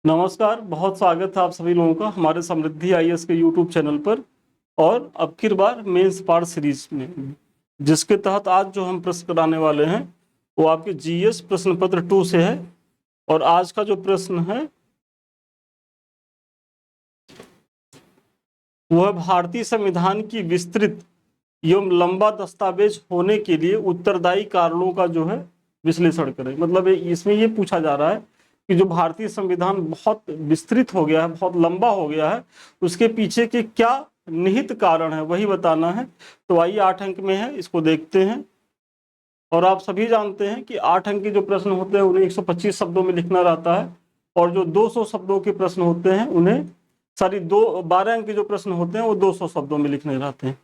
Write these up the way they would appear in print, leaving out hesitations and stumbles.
नमस्कार, बहुत स्वागत है आप सभी लोगों का हमारे समृद्धि आईएएस के यूट्यूब चैनल पर। और अब की बार मेंस पार्ट सीरीज में, जिसके तहत आज जो हम प्रश्न कराने वाले हैं वो आपके जीएस प्रश्न पत्र 2 से है। और आज का जो प्रश्न है वह भारतीय संविधान की विस्तृत एवं लंबा दस्तावेज होने के लिए उत्तरदायी कारणों का जो है विश्लेषण करें। मतलब इसमें ये पूछा जा रहा है कि जो भारतीय संविधान बहुत विस्तृत हो गया है, बहुत लंबा हो गया है, उसके पीछे के क्या निहित कारण है वही बताना है। तो आइए 8 अंक में है, इसको देखते हैं। और आप सभी जानते हैं कि 8 अंक के जो प्रश्न होते हैं उन्हें 125 शब्दों में लिखना रहता है, और जो 200 शब्दों के प्रश्न होते हैं उन्हें 12 अंक के जो प्रश्न होते हैं वो 200 शब्दों में लिखने रहते हैं।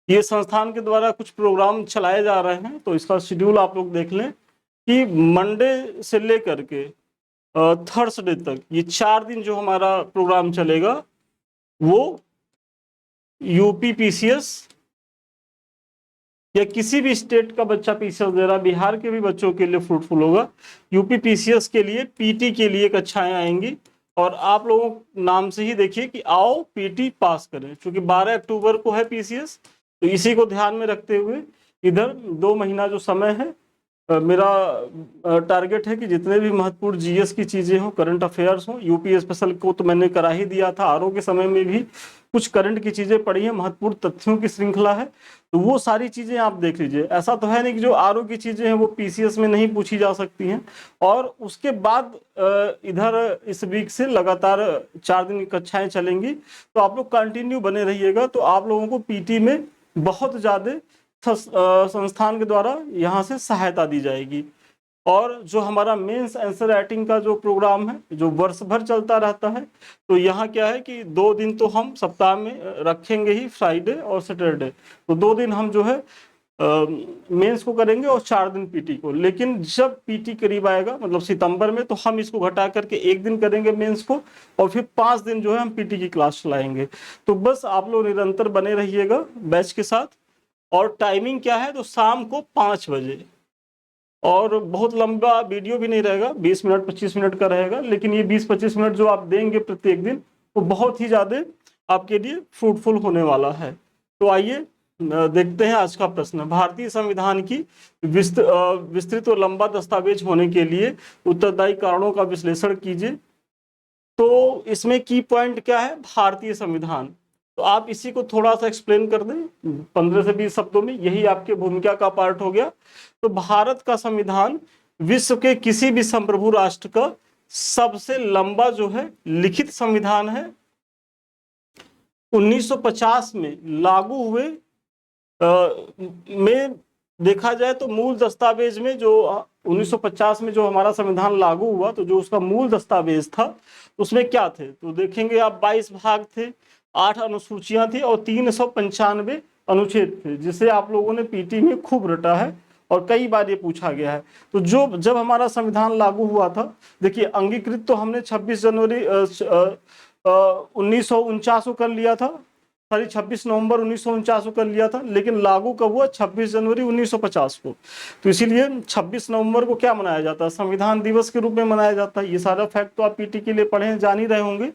ये संस्थान के द्वारा कुछ प्रोग्राम चलाए जा रहे हैं, तो इसका शेड्यूल आप लोग देख लें कि मंडे से लेकर के थर्सडे तक ये 4 दिन जो हमारा प्रोग्राम चलेगा वो यूपी पीसीएस या किसी भी स्टेट का बच्चा पीसीएस दे रहा, बिहार के भी बच्चों के लिए फ्रूटफुल होगा। यूपी पीसीएस के लिए पीटी के लिए कक्षाएं आएंगी, और आप लोगों नाम से ही देखिए कि आओ पीटी पास करें, क्योंकि 12 अक्टूबर को है पीसीएस। तो इसी को ध्यान में रखते हुए इधर 2 महीना जो समय है, मेरा टारगेट है कि जितने भी महत्वपूर्ण जीएस की चीजें हो, करंट अफेयर्स हो, यूपी स्पेशल को तो मैंने करा ही दिया था, आरओ के समय में भी कुछ करंट की चीजें पढ़ी है, महत्वपूर्ण तथ्यों की श्रृंखला है, तो वो सारी चीजें आप देख लीजिए। ऐसा तो है नहीं कि जो आरओ की चीजें हैं वो पीसीएस में नहीं पूछी जा सकती हैं। और उसके बाद इधर इस वीक से लगातार 4 दिन की कक्षाएं चलेंगी, तो आप लोग कंटिन्यू बने रहिएगा। तो आप लोगों को पीटी में बहुत ज्यादा संस्थान के द्वारा यहाँ से सहायता दी जाएगी। और जो हमारा मेंस आंसर राइटिंग का जो प्रोग्राम है जो वर्ष भर चलता रहता है, तो यहाँ क्या है कि 2 दिन तो हम सप्ताह में रखेंगे ही, फ्राइडे और सैटरडे। तो 2 दिन हम जो है मेंस को करेंगे और 4 दिन पीटी को। लेकिन जब पीटी करीब आएगा, मतलब सितंबर में, तो हम इसको घटा करके 1 दिन करेंगे मेंस को, और फिर 5 दिन जो है हम पीटी की क्लास चलाएंगे। तो बस आप लोग निरंतर बने रहिएगा बैच के साथ। और टाइमिंग क्या है, तो शाम को 5 बजे। और बहुत लंबा वीडियो भी नहीं रहेगा, 20 मिनट 25 मिनट का रहेगा, लेकिन ये 20-25 मिनट जो आप देंगे प्रत्येक दिन वो बहुत ही ज्यादा आपके लिए फ्रूटफुल होने वाला है। तो आइए देखते हैं आज का प्रश्न। भारतीय संविधान की विस्तृत और लंबा दस्तावेज होने के लिए उत्तरदायी कारणों का विश्लेषण कीजिए। तो इसमें की पॉइंट क्या है, भारतीय संविधान। तो आप इसी को थोड़ा सा एक्सप्लेन कर दें 15 से 20 शब्दों में, यही आपके भूमिका का पार्ट हो गया। तो भारत का संविधान विश्व के किसी भी संप्रभु राष्ट्र का सबसे लंबा जो है लिखित संविधान है। 1950 में लागू हुए में देखा जाए तो मूल दस्तावेज में जो 1950 में जो हमारा संविधान लागू हुआ, तो जो उसका मूल दस्तावेज था उसमें क्या थे, तो देखेंगे आप 22 भाग थे, 8 अनुसूचियां थी और 395 अनुच्छेद थे, जिसे आप लोगों ने पीटी में खूब रटा है और कई बार ये पूछा गया है। तो जब हमारा संविधान लागू हुआ था, देखिए अंगीकृत तो हमने 26 जनवरी 1949 को कर लिया था, सॉरी 26 नवंबर 1949 को कर लिया था, लेकिन लागू कब हुआ, 26 जनवरी 1950 को। तो इसीलिए 26 नवंबर को क्या मनाया जाता है, संविधान दिवस के रूप में मनाया जाता है। ये सारा फैक्ट तो आप पीटी के लिए पढ़े जान ही रहे होंगे।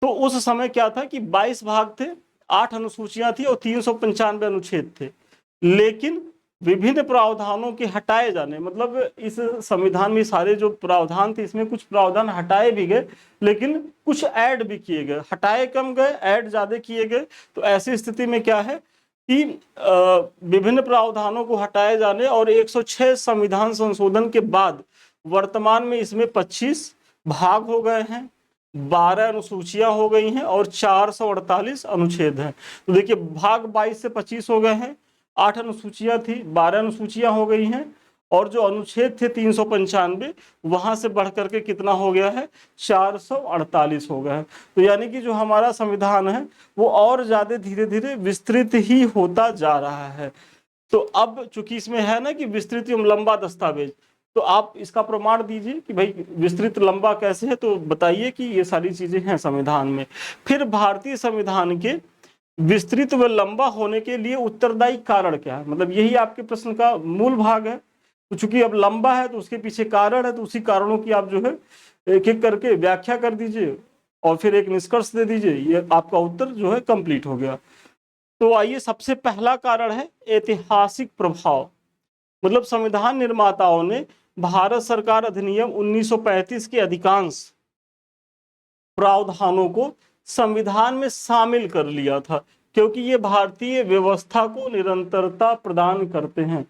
तो उस समय क्या था कि 22 भाग थे, 8 अनुसूचियां थी और 395 अनुच्छेद थे। लेकिन विभिन्न प्रावधानों के हटाए जाने, मतलब इस संविधान में सारे जो प्रावधान थे इसमें कुछ प्रावधान हटाए भी गए, लेकिन कुछ ऐड भी किए गए। हटाए कम गए, ऐड ज्यादा किए गए। तो ऐसी स्थिति में क्या है कि विभिन्न प्रावधानों को हटाए जाने और 106 संविधान संशोधन के बाद वर्तमान में इसमें 25 भाग हो गए हैं, 12 अनुसूचियां हो गई हैं और 448 अनुच्छेद हैं। तो देखिए भाग 22 से 25 हो गए हैं, 8 अनुसूचियां थी, 12 अनुसूचियां हो गई हैं, और जो अनुच्छेद थे 395, वहां से बढ़ करके कितना हो गया है, 448 हो गया है। तो यानी कि जो हमारा संविधान है वो और ज्यादा धीरे धीरे विस्तृत ही होता जा रहा है। तो अब चूंकि इसमें है ना कि विस्तृत एवं लंबा दस्तावेज, तो आप इसका प्रमाण दीजिए कि भाई विस्तृत लंबा कैसे है, तो बताइए कि ये सारी चीजें हैं संविधान में। फिर भारतीय संविधान के विस्तृत व लंबा होने के लिए उत्तरदायी कारण क्या है, मतलब यही आपके प्रश्न का मूल भाग है। तो चूंकि अब लंबा है तो उसके पीछे कारण है, तो उसी कारणों की आप जो है एक एक करके व्याख्या कर दीजिए और फिर एक निष्कर्ष दे दीजिए, ये आपका उत्तर जो है कंप्लीट हो गया। तो आइए, सबसे पहला कारण है ऐतिहासिक प्रभाव। मतलब संविधान निर्माताओं ने भारत सरकार अधिनियम 1935 के अधिकांश प्रावधानों को संविधान में शामिल कर लिया था, क्योंकि ये भारतीय व्यवस्था को निरंतरता प्रदान करते हैं।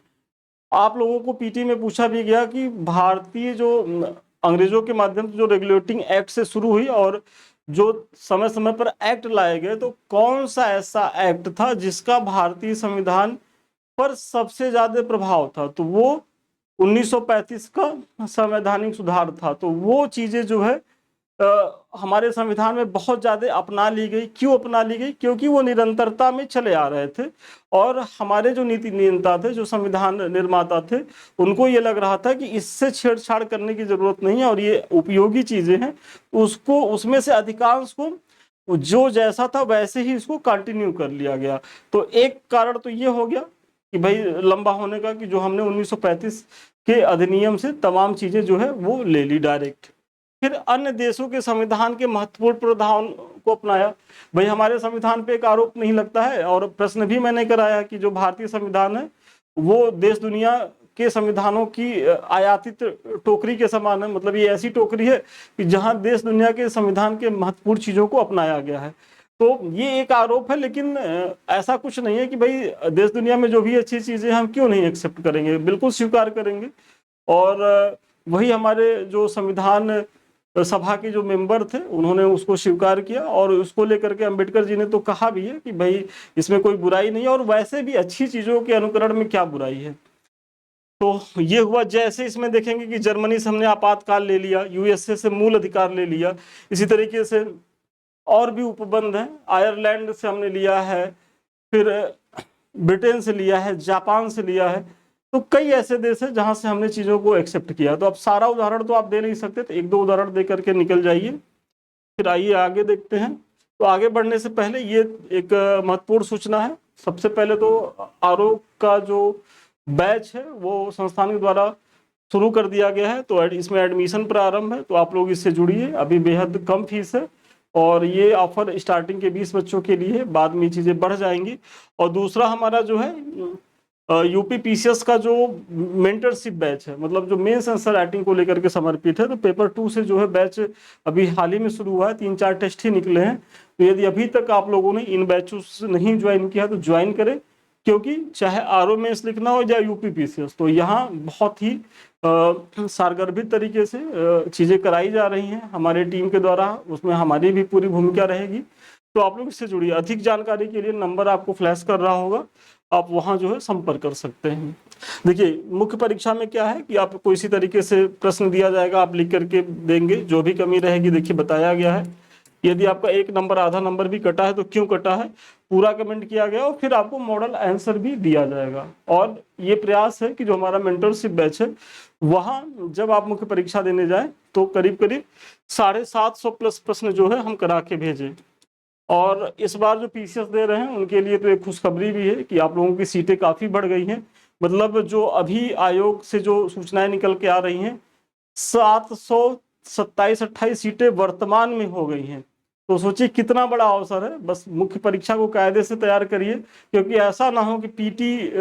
आप लोगों को पीटी में पूछा भी गया कि भारतीय जो अंग्रेजों के माध्यम से जो रेगुलेटिंग एक्ट से शुरू हुई और जो समय समय पर एक्ट लाए गए, तो कौन सा ऐसा एक्ट था जिसका भारतीय संविधान पर सबसे ज्यादा प्रभाव था? तो वो 1935 का संवैधानिक सुधार था। तो वो चीजें जो है हमारे संविधान में बहुत ज्यादा अपना ली गई। क्यों अपना ली गई? क्योंकि वो निरंतरता में चले आ रहे थे और हमारे जो नीति नियंता थे, जो संविधान निर्माता थे, उनको ये लग रहा था कि इससे छेड़छाड़ करने की जरूरत नहीं है और ये उपयोगी चीजें हैं, उसको उसमें से अधिकांश को जो जैसा था वैसे ही इसको कंटिन्यू कर लिया गया। तो एक कारण तो ये हो गया कि भाई लंबा होने का, कि जो हमने 1935 के अधिनियम से तमाम चीजें जो है वो ले ली डायरेक्ट। फिर अन्य देशों के संविधान के महत्वपूर्ण प्रावधान को अपनाया। भाई हमारे संविधान पे एक आरोप नहीं लगता है, और प्रश्न भी मैंने कराया कि जो भारतीय संविधान है वो देश दुनिया के संविधानों की आयातित टोकरी के समान है। मतलब ये ऐसी टोकरी है कि जहां देश दुनिया के संविधान के महत्वपूर्ण चीजों को अपनाया गया है। तो ये एक आरोप है, लेकिन ऐसा कुछ नहीं है कि भाई देश दुनिया में जो भी अच्छी चीजें हम क्यों नहीं एक्सेप्ट करेंगे, बिल्कुल स्वीकार करेंगे। और वही हमारे जो संविधान सभा के जो मेंबर थे उन्होंने उसको स्वीकार किया, और उसको लेकर के अंबेडकर जी ने तो कहा भी है कि भाई इसमें कोई बुराई नहीं है, और वैसे भी अच्छी चीजों के अनुकरण में क्या बुराई है। तो ये हुआ। जैसे इसमें देखेंगे कि जर्मनी से हमने आपातकाल ले लिया, यूएसए से मूल अधिकार ले लिया, इसी तरीके से और भी उपबंध हैं। आयरलैंड से हमने लिया है, फिर ब्रिटेन से लिया है, जापान से लिया है। तो कई ऐसे देश हैं जहां से हमने चीजों को एक्सेप्ट किया। तो अब सारा उदाहरण तो आप दे नहीं सकते, तो एक दो उदाहरण दे करके निकल जाइए। फिर आइए आगे देखते हैं। तो आगे बढ़ने से पहले ये एक महत्वपूर्ण सूचना है। सबसे पहले तो आरओ का जो बैच है वो संस्थान के द्वारा शुरू कर दिया गया है, तो इसमें एडमिशन प्रारंभ है, तो आप लोग इससे जुड़िए। अभी बेहद कम फीस है और ये ऑफर स्टार्टिंग के 20 बच्चों के लिए, बाद में चीजें बढ़ जाएंगी। और दूसरा हमारा जो है यूपी पीसीएस का जो मेंटरशिप बैच है, मतलब जो मेंस आंसर राइटिंग को लेकर के समर्पित है, तो पेपर 2 से जो है बैच अभी हाल ही में शुरू हुआ है, 3-4 टेस्ट ही निकले हैं। तो यदि अभी तक आप लोगों ने इन बैचों से नहीं ज्वाइन किया तो ज्वाइन करें, क्योंकि चाहे आरओ मेंस लिखना हो या यूपी पीसीएस, तो यहाँ बहुत ही सारगर्भित तरीके से चीजें कराई जा रही हैं हमारे टीम के द्वारा। उसमें हमारी भी पूरी भूमिका रहेगी। तो आप लोग इससे जुड़िए। अधिक जानकारी के लिए नंबर आपको फ्लैश कर रहा होगा, आप वहां जो है संपर्क कर सकते हैं। देखिए मुख्य परीक्षा में क्या है कि आपको इसी तरीके से प्रश्न दिया जाएगा, आप लिख करके देंगे। जो भी कमी रहेगी देखिए बताया गया है। यदि आपका एक नंबर आधा नंबर भी कटा है तो क्यों कटा है पूरा कमेंट किया गया, और फिर आपको मॉडल आंसर भी दिया जाएगा। और ये प्रयास है कि जो हमारा मेंटरशिप बैच है वहां जब आप मुख्य परीक्षा देने जाए तो करीब करीब 750 प्लस प्रश्न जो है हम करा के भेजें। और इस बार जो पीसीएस दे रहे हैं उनके लिए तो एक खुशखबरी भी है कि आप लोगों की सीटें काफी बढ़ गई हैं। मतलब जो अभी आयोग से जो सूचनाएं निकल के आ रही हैं, 727-28 सीटें वर्तमान में हो गई हैं। तो सोचिए कितना बड़ा अवसर है। बस मुख्य परीक्षा को कायदे से तैयार करिए, क्योंकि ऐसा ना हो कि पीटी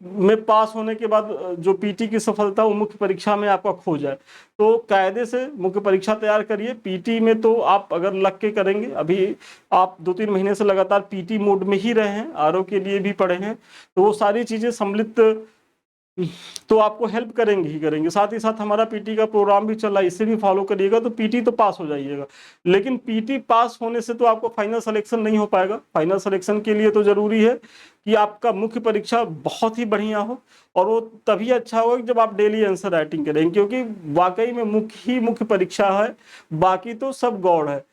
में पास होने के बाद जो पीटी की सफलता वो मुख्य परीक्षा में आपका खो जाए। तो कायदे से मुख्य परीक्षा तैयार करिए। पीटी में तो आप अगर लग के करेंगे, अभी आप 2-3 महीने से लगातार पीटी मोड में ही रहे हैं, आरओ के लिए भी पढ़े हैं, तो वो सारी चीजें सम्मिलित तो आपको हेल्प करेंगे ही करेंगे। साथ ही साथ हमारा पीटी का प्रोग्राम भी चल रहा है, इसे भी फॉलो करिएगा, तो पीटी तो पास हो जाइएगा। लेकिन पीटी पास होने से तो आपको फाइनल सिलेक्शन नहीं हो पाएगा। फाइनल सिलेक्शन के लिए तो जरूरी है कि आपका मुख्य परीक्षा बहुत ही बढ़िया हो, और वो तभी अच्छा होगा जब आप डेली आंसर राइटिंग करेंगे, क्योंकि वाकई में मुख्य परीक्षा है, बाकी तो सब गौड़ है।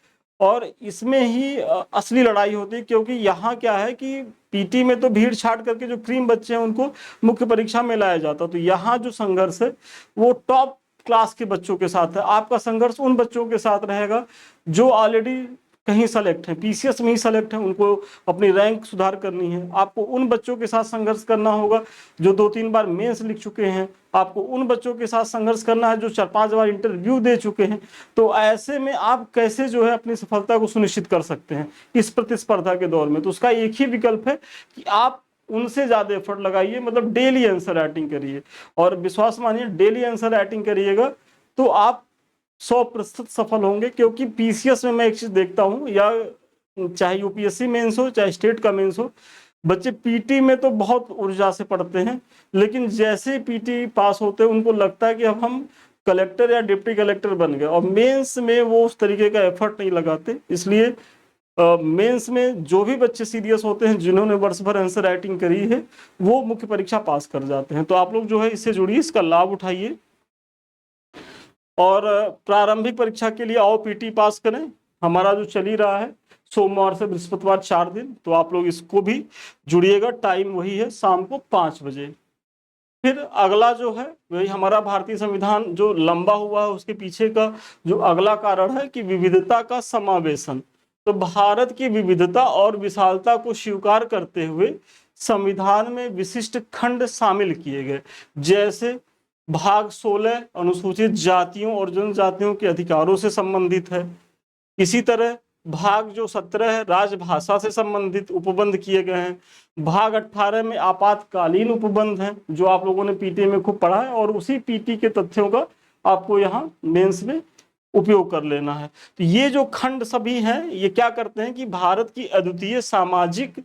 और इसमें ही असली लड़ाई होती है, क्योंकि यहाँ क्या है कि पीटी में तो भीड़ छाट करके जो क्रीम बच्चे हैं उनको मुख्य परीक्षा में लाया जाता, तो यहाँ जो संघर्ष है वो टॉप क्लास के बच्चों के साथ है। आपका संघर्ष उन बच्चों के साथ रहेगा जो ऑलरेडी कहीं सेलेक्ट हैं, पीसीएस में ही सेलेक्ट हैं, उनको अपनी रैंक सुधार करनी है। आपको उन बच्चों के साथ संघर्ष करना होगा जो 2-3 बार मेंस लिख चुके हैं, आपको उन बच्चों के साथ संघर्ष करना है जो 4-5 बार इंटरव्यू दे चुके हैं। तो ऐसे में आप कैसे जो है अपनी सफलता को सुनिश्चित कर सकते हैं इस प्रतिस्पर्धा के दौर में? तो उसका एक ही विकल्प है कि आप उनसे ज्यादा एफर्ट लगाइए, मतलब डेली आंसर राइटिंग करिए। और विश्वास मानिए, डेली आंसर राइटिंग करिएगा तो आप 100% सफल होंगे। क्योंकि पीसीएस में मैं एक चीज देखता हूँ, या चाहे यूपीएससी मेंस हो चाहे स्टेट का मेंस हो, बच्चे पीटी में तो बहुत ऊर्जा से पढ़ते हैं, लेकिन जैसे पीटी पास होते हैं उनको लगता है कि अब हम कलेक्टर या डिप्टी कलेक्टर बन गए, और मेंस में वो उस तरीके का एफर्ट नहीं लगाते। इसलिए मेंस में जो भी बच्चे सीरियस होते हैं, जिन्होंने वर्ष भर आंसर राइटिंग करी है, वो मुख्य परीक्षा पास कर जाते हैं। तो आप लोग जो है इससे जुड़िए, इसका लाभ उठाइए। और प्रारंभिक परीक्षा के लिए आओ पीटी पास करें, हमारा जो चल ही रहा है सोमवार से बृहस्पतिवार 4 दिन, तो आप लोग इसको भी जुड़िएगा। टाइम वही है, शाम को 5 बजे। फिर अगला जो है वही हमारा भारतीय संविधान जो लंबा हुआ है, उसके पीछे का जो अगला कारण है कि विविधता का समावेशन। तो भारत की विविधता और विशालता को स्वीकार करते हुए संविधान में विशिष्ट खंड शामिल किए गए, जैसे भाग 16 अनुसूचित जातियों और जनजातियों के अधिकारों से संबंधित है। इसी तरह भाग जो 17 है राजभाषा से संबंधित उपबंध किए गए हैं। भाग 18 में आपातकालीन उपबंध हैं, जो आप लोगों ने पीटी में खूब पढ़ा है, और उसी पीटी के तथ्यों का आपको यहाँ मेंस में उपयोग कर लेना है। तो ये जो खंड सभी हैं, ये क्या करते हैं कि भारत की अद्वितीय सामाजिक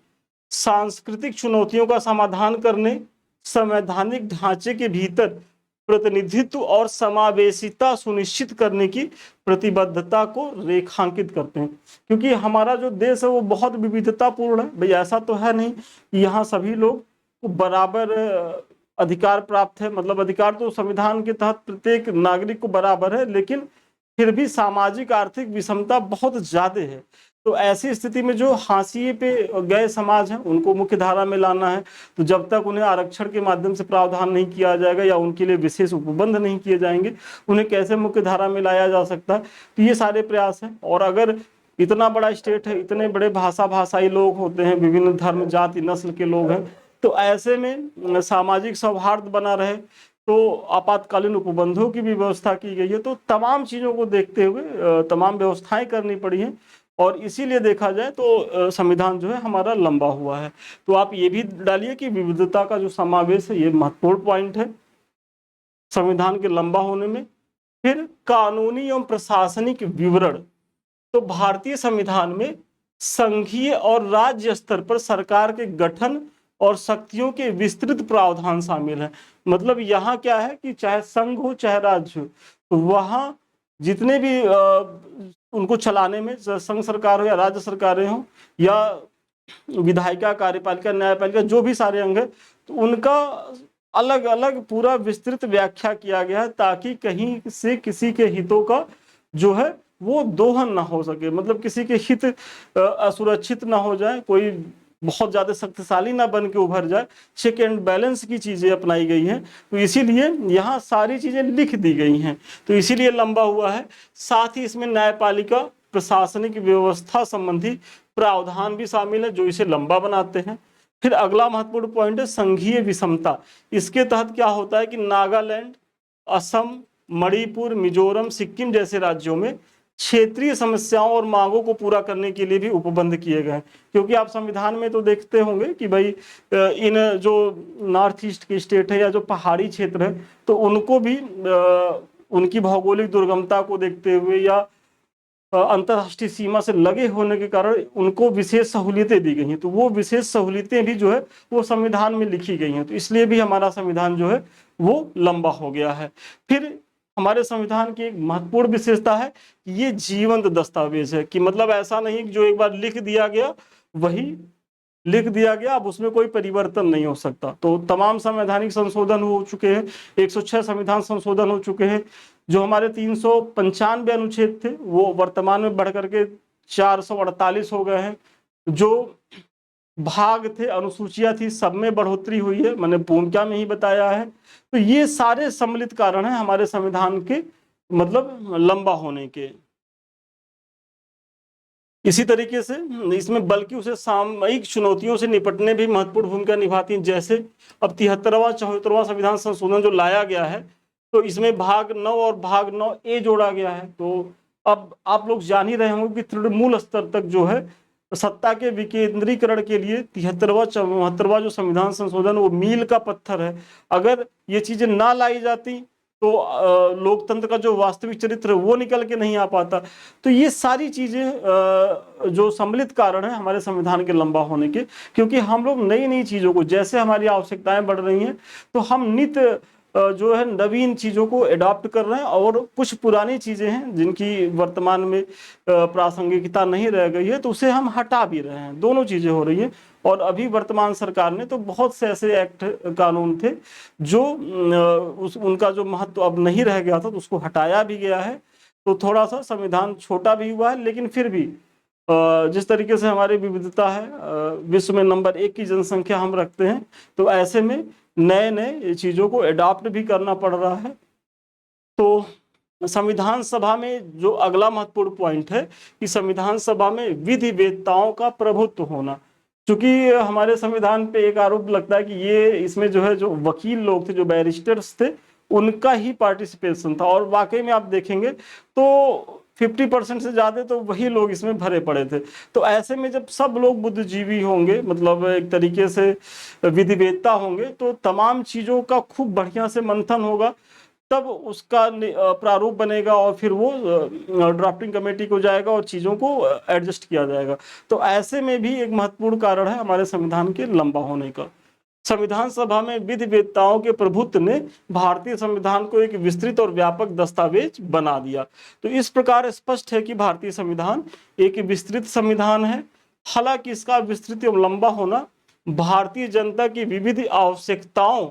सांस्कृतिक चुनौतियों का समाधान करने, संवैधानिक ढांचे के भीतर प्रतिनिधित्व और समावेशिता सुनिश्चित करने की प्रतिबद्धता को रेखांकित करते हैं। क्योंकि हमारा जो देश है वो बहुत विविधतापूर्ण है भाई, ऐसा तो है नहीं कि यहाँ सभी लोग को बराबर अधिकार प्राप्त है। मतलब अधिकार तो संविधान के तहत प्रत्येक नागरिक को बराबर है, लेकिन फिर भी सामाजिक आर्थिक विषमता बहुत ज्यादा है। तो ऐसी स्थिति में जो हाशिए पे गए समाज हैं उनको मुख्य धारा में लाना है। तो जब तक उन्हें आरक्षण के माध्यम से प्रावधान नहीं किया जाएगा या उनके लिए विशेष उपबंध नहीं किए जाएंगे, उन्हें कैसे मुख्य धारा में लाया जा सकता है? तो ये सारे प्रयास हैं। और अगर इतना बड़ा स्टेट है, इतने बड़े भाषाई लोग होते हैं, विभिन्न धर्म जाति नस्ल के लोग हैं, तो ऐसे में सामाजिक सौहार्द बना रहे तो आपातकालीन उपबंधों की भी व्यवस्था की गई है। तो तमाम चीजों को देखते हुए तमाम व्यवस्थाएं करनी पड़ी हैं, और इसीलिए देखा जाए तो संविधान जो है हमारा लंबा हुआ है। तो आप ये भी डालिए कि विविधता का जो समावेश है ये महत्वपूर्ण पॉइंट है संविधान के लंबा होने में। फिर कानूनी एवं प्रशासनिक विवरण। तो भारतीय संविधान में संघीय और राज्य स्तर पर सरकार के गठन और शक्तियों के विस्तृत प्रावधान शामिल है। मतलब यहाँ क्या है कि चाहे संघ हो चाहे राज्य हो, तो वहाँ जितने भी उनको चलाने में, संघ सरकार हो या राज्य सरकारें हो या विधायिका कार्यपालिका न्यायपालिका जो भी सारे अंग है, तो उनका अलग अलग पूरा विस्तृत व्याख्या किया गया है, ताकि कहीं से किसी के हितों का जो है वो दोहन ना हो सके। मतलब किसी के हित असुरक्षित ना हो जाए, कोई बहुत ज्यादा शक्तिशाली ना बन के उभर जाए। चेक एंड बैलेंस की चीजें अपनाई गई हैं, तो इसीलिए यहाँ सारी चीजें लिख दी गई हैं, तो इसीलिए लंबा हुआ है। साथ ही इसमें न्यायपालिका प्रशासनिक व्यवस्था संबंधी प्रावधान भी शामिल है जो इसे लंबा बनाते हैं। फिर अगला महत्वपूर्ण पॉइंट है संघीय विषमता। इसके तहत क्या होता है कि नागालैंड, असम, मणिपुर, मिजोरम, सिक्किम जैसे राज्यों में क्षेत्रीय समस्याओं और मांगों को पूरा करने के लिए भी उपबंध किए गए। क्योंकि आप संविधान में तो देखते होंगे कि भाई इन जो नॉर्थ ईस्ट के स्टेट है या जो पहाड़ी क्षेत्र है, तो उनको भी उनकी भौगोलिक दुर्गमता को देखते हुए या अंतर्राष्ट्रीय सीमा से लगे होने के कारण उनको विशेष सहूलियतें दी गई हैं। तो वो विशेष सहूलियतें भी जो है वो संविधान में लिखी गई हैं, तो इसलिए भी हमारा संविधान जो है वो लंबा हो गया है। फिर हमारे संविधान की एक महत्वपूर्ण विशेषता है कि ये जीवंत दस्तावेज है, कि मतलब ऐसा नहीं कि जो एक बार लिख दिया गया वही लिख दिया गया, अब उसमें कोई परिवर्तन नहीं हो सकता। तो तमाम संवैधानिक संशोधन हो चुके हैं, 106 संविधान संशोधन हो चुके हैं। जो हमारे 395 अनुच्छेद थे वो वर्तमान में बढ़ करके 448 हो गए हैं। जो भाग थे, अनुसूचियां थी, सब में बढ़ोतरी हुई है, मैंने भूमिका में ही बताया है। तो ये सारे सम्मिलित कारण हैं हमारे संविधान के मतलब लंबा होने के। इसी तरीके से इसमें बल्कि उसे सामयिक चुनौतियों से निपटने भी महत्वपूर्ण भूमिका निभाती हैं। जैसे अब 73वां 74वां संविधान संशोधन जो लाया गया है, तो इसमें भाग 9 और भाग 9A जोड़ा गया है। तो अब आप लोग जान ही रहे होंगे कि तृणमूल स्तर तक जो है सत्ता के विकेंद्रीकरण के लिए 73वां 74वां जो संविधान संशोधन वो मील का पत्थर है। अगर ये चीजें ना लाई जाती तो लोकतंत्र का जो वास्तविक चरित्र है वो निकल के नहीं आ पाता। तो ये सारी चीजें जो सम्मिलित कारण है हमारे संविधान के लंबा होने के, क्योंकि हम लोग नई नई चीजों को, जैसे हमारी आवश्यकताएं बढ़ रही हैं तो हम नित्य जो है नवीन चीजों को एडॉप्ट कर रहे हैं, और कुछ पुरानी चीजें हैं जिनकी वर्तमान में प्रासंगिकता नहीं रह गई है तो उसे हम हटा भी रहे हैं। दोनों चीजें हो रही हैं। और अभी वर्तमान सरकार ने तो बहुत से ऐसे एक्ट कानून थे जो उनका जो महत्व अब नहीं रह गया था तो उसको हटाया भी गया है। तो थोड़ा सा संविधान छोटा भी हुआ है, लेकिन फिर भी जिस तरीके से हमारी विविधता है, विश्व में नंबर 1 की जनसंख्या हम रखते हैं, तो ऐसे में नए नए चीजों को एडॉप्ट भी करना पड़ रहा है। तो संविधान सभा में जो अगला महत्वपूर्ण पॉइंट है कि संविधान सभा में विधि वेत्ताओं का प्रभुत्व होना। क्योंकि हमारे संविधान पे एक आरोप लगता है कि ये इसमें जो है जो वकील लोग थे, जो बैरिस्टर्स थे, उनका ही पार्टिसिपेशन था, और वाकई में आप देखेंगे तो 50% से ज्यादा तो वही लोग इसमें भरे पड़े थे। तो ऐसे में जब सब लोग बुद्धिजीवी होंगे, मतलब एक तरीके से विधिवेत्ता होंगे, तो तमाम चीजों का खूब बढ़िया से मंथन होगा, तब उसका प्रारूप बनेगा और फिर वो ड्राफ्टिंग कमेटी को जाएगा और चीजों को एडजस्ट किया जाएगा। तो ऐसे में भी एक महत्वपूर्ण कारण है हमारे संविधान के लंबा होने का। संविधान सभा में विधिवेत्ताओं के प्रभुत्व ने भारतीय संविधान को एक विस्तृत और व्यापक दस्तावेज बना दिया। तो इस प्रकार स्पष्ट है कि भारतीय संविधान एक विस्तृत संविधान है। हालांकि इसका विस्तृत एवं लंबा होना भारतीय जनता की विविध आवश्यकताओं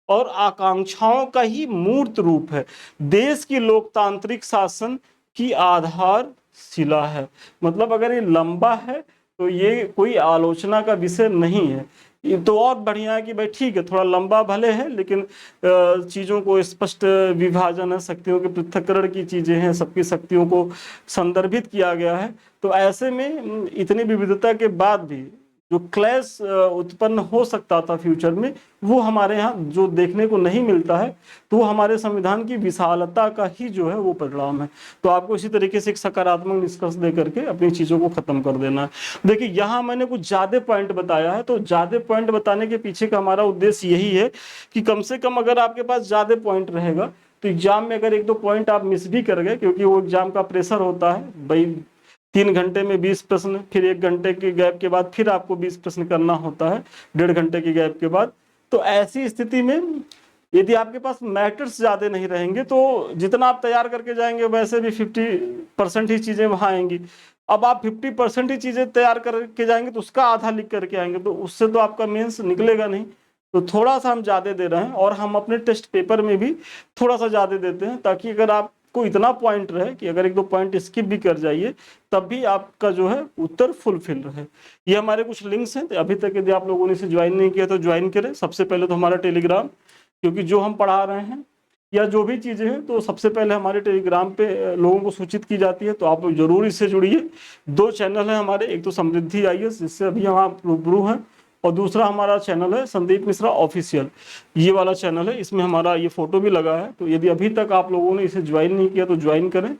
और आकांक्षाओं का ही मूर्त रूप है। देश की लोकतांत्रिक शासन की आधारशिला है। मतलब अगर ये लंबा है तो ये कोई आलोचना का विषय नहीं है। ये तो और बढ़िया है कि भाई ठीक है, थोड़ा लंबा भले है, लेकिन चीज़ों को स्पष्ट विभाजन है, शक्तियों के पृथक्करण की चीज़ें हैं, सबकी शक्तियों को संदर्भित किया गया है। तो ऐसे में इतनी विविधता के बाद भी जो क्लैश उत्पन्न हो सकता था फ्यूचर में, वो हमारे यहाँ जो देखने को नहीं मिलता है, तो वो हमारे संविधान की विशालता का ही जो है वो परिणाम है। तो आपको इसी तरीके से एक सकारात्मक निष्कर्ष दे करके अपनी चीज़ों को खत्म कर देना है। देखिए यहाँ मैंने कुछ ज़्यादा पॉइंट बताया है, तो ज़्यादा पॉइंट बताने के पीछे का हमारा उद्देश्य यही है कि कम से कम अगर आपके पास ज़्यादा पॉइंट रहेगा तो एग्जाम में अगर 1-2 पॉइंट आप मिस भी कर गए, क्योंकि वो एग्जाम का प्रेशर होता है भाई, 3 घंटे में 20 प्रश्न, फिर 1 घंटे के गैप के बाद फिर आपको 20 प्रश्न करना होता है 1.5 घंटे के गैप के बाद। तो ऐसी स्थिति में यदि आपके पास मैटर्स ज्यादा नहीं रहेंगे तो जितना आप तैयार करके जाएंगे वैसे भी 50% ही चीजें वहां आएंगी। अब आप 50% ही चीजें तैयार करके जाएंगे तो उसका आधा लिख करके आएंगे, तो उससे तो आपका मेंस निकलेगा नहीं। तो थोड़ा सा हम ज्यादा दे रहे हैं, और हम अपने टेस्ट पेपर में भी थोड़ा सा ज्यादा देते हैं, ताकि अगर आपको इतना पॉइंट रहे कि अगर 1-2 पॉइंट स्किप भी कर जाइए तब भी आपका जो है उत्तर फुलफिल रहे। ये हमारे कुछ लिंक्स हैं, तो अभी तक यदि आप लोगों ने इसे ज्वाइन नहीं किया तो ज्वाइन करें। सबसे पहले तो हमारा टेलीग्राम, क्योंकि जो हम पढ़ा रहे हैं या जो भी चीज़ें हैं तो सबसे पहले हमारे टेलीग्राम पे लोगों को सूचित की जाती है, तो आप लोग जरूर इससे जुड़िए। 2 चैनल हैं हमारे, एक तो समृद्धि IAS जिससे अभी हम आप रूबरू हैं, और दूसरा हमारा चैनल है संदीप मिश्रा ऑफिशियल, ये वाला चैनल है, इसमें हमारा ये फोटो भी लगा है। तो यदि अभी तक आप लोगों ने इसे ज्वाइन नहीं किया तो ज्वाइन करें,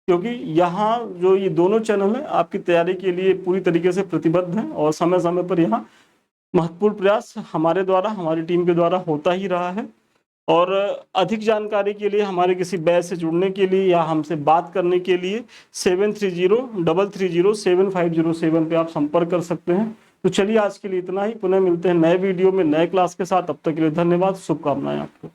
क्योंकि यहाँ जो ये दोनों चैनल हैं आपकी तैयारी के लिए पूरी तरीके से प्रतिबद्ध हैं, और समय समय पर यहाँ महत्वपूर्ण प्रयास हमारे द्वारा, हमारी टीम के द्वारा होता ही रहा है। और अधिक जानकारी के लिए, हमारे किसी बैच से जुड़ने के लिए या हमसे बात करने के लिए 7303307507 पे आप संपर्क कर सकते हैं। तो चलिए आज के लिए इतना ही, पुनः मिलते हैं नए वीडियो में नए क्लास के साथ। अब तक के लिए धन्यवाद, शुभकामनाएं आपको।